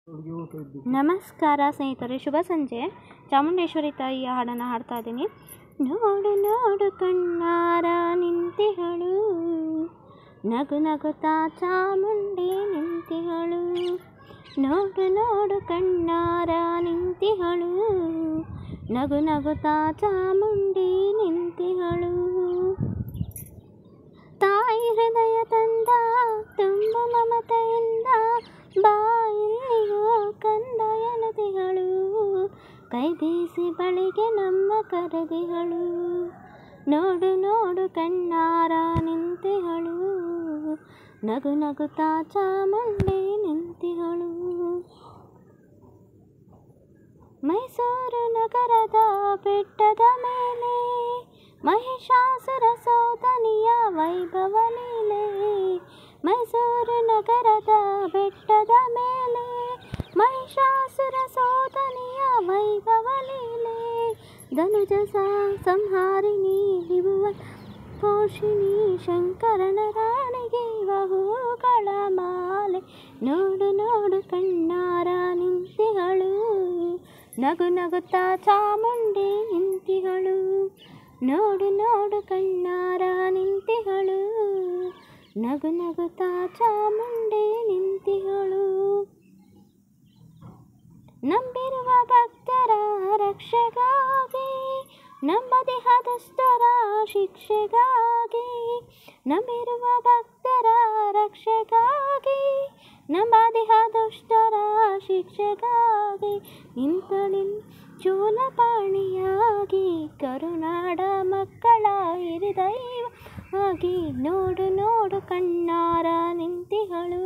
ನಮಸ್ಕಾರ ಸ್ನೇಹಿತರೆ, ಶುಭ ಸಂಜೆ. ಚಾಮುಂಡೇಶ್ವರಿ ತಾಯಿಯ ಹಾಡನ್ನು ಹಾಡ್ತಾ ಇದ್ದೀನಿ. ನೋಡು ನೋಡು ಕಣ್ಣಾರ ನಿಂತಿಹಳು, ನಗು ನಗುತ್ತಾ ಚಾಮುಂಡಿ ನಿಂತಿಹಳು. ನೋಡು ನೋಡು ಕಣ್ಣಾರ ನಿಂತಿಹಳು, ನಗು ನಗುತ್ತಾ ಚಾಮುಂಡಿ ನಿಂತಿಹಳು. ತಾಯಿ ಹೃದಯ ತಂದ ತುಂಬ ಮಮತೆಯಿಂದ ಬಾಯಿಯೋ ಕಂದ ಎನ್ನದಿಹಳು, ಕೈ ಬೀಸಿ ಬಳಿಗೆ ನಮ್ಮ ಕರೆದಿಹಳು. ನೋಡು ನೋಡು ಕಣ್ಣಾರ ನಿಂತಿಹಳು, ನಗು ನಗುತ್ತಾ ಚಾಮುಂಡಿ ನಿಂತಿಹಳು. ಮೈಸೂರು ನಗರದ ಬೆಟ್ಟದ ಮೇಲೆ ಮಹಿಷಾಸುರ ಸೋದನಿಯ ವೈಭವ ಲೀಲೆ. ಮೈಸೂರು ನಗರದ ಬೆಟ್ಟದ ಮೇಲೆ ಮಹಿಷಾಸುರ ಸೋದನಿಯ ವೈಭವ ಲೀಲೆ. ಧನುಜ ಸಂಹಾರಿಣಿ ವಿಭುವ ಪೋಷಿಣಿ ಶಂಕರನ ರಾಣಿಗೆ ಹೂಗಳ ಮಾಲೆ. ನೋಡು ನೋಡು ಕಣ್ಣಾರ ನಿಂತಿಹಳು, ನಗು ನಗುತ್ತಾ ಚಾಮುಂಡಿ ನಿಂತಿಹಳು. ನೋಡು ನೋಡು ಕಣ್ಣಾರ ನಿಂತಿಹಳು, ನಗು ನಗುತ್ತಾ ಚಾಮುಂಡಿ ನಿಂತಿಹಳು. ನಂಬಿರುವ ಭಕ್ತರ ರಕ್ಷೆಗಾಗಿ, ನಂಬದಿಹ ದುಷ್ಟರ ಶಿಕ್ಷೆಗಾಗಿ. ನಂಬಿರುವ ಭಕ್ತರ ರಕ್ಷೆಗಾಗಿ, ನಂಬದಿಹ ದುಷ್ಟರ ಶಿಕ್ಷೆಗಾಗಿ. ನಿಂತಳಿಲ್ ಚೂಲಪಾಣಿಯಾಗಿ, ಕರುನಾಡ ಮಕ್ಕಳ ಹಿರಿದೈವವಾಗಿ. ನೋಡು ನೋಡು ಕಣ್ಣಾರ ನಿಂತಿಹಳು,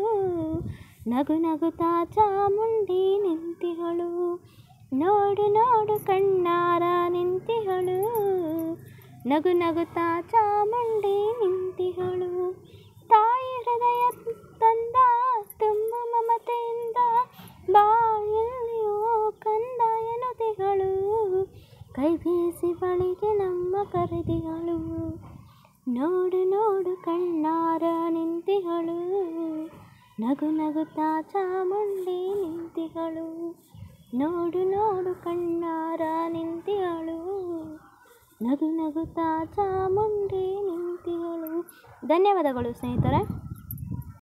ನಗು ನಗುತ್ತಾ ಚಾಮುಂಡಿ ನಿಂತಿಹಳು. ನೋಡು ನೋಡು ಕಣ್ಣಾರ ನಿಂತಿಹಳು, ನಗು ನಗುತ್ತಾ ಚಾಮುಂಡಿ ನಿಂತಿಹಳು. ತಾಯಿ ಹೃದಯ ತಂದ ತುಂಬ ಮಮತೆಯಿಂದ ಬಾಯಲ್ಲಿಯೋ ಕಂದ ಎನ್ನುತ್ತಿಹಳು, ಕೈ ಬೀಸಿ ಬಳಿಗೆ ನಮ್ಮ ಕರೆದಿಹಳು. ನೋಡು ನೋಡು ಕಣ್ಣಾರ ನಿಂತಿಹಳು, ನಗು ನಗುತ್ತಾ ಚಾಮುಂಡಿ ನಿಂತಿಹಳು. ನೋಡು ನೋಡು ಕಣ್ಣಾರ ನಿಂತಿಹಳು, ನಗು ನಗುತ್ತಾ ಚಾಮುಂಡಿ ನಿಂತಿಹಳು. ಧನ್ಯವಾದಗಳು ಸ್ನೇಹಿತರೆ.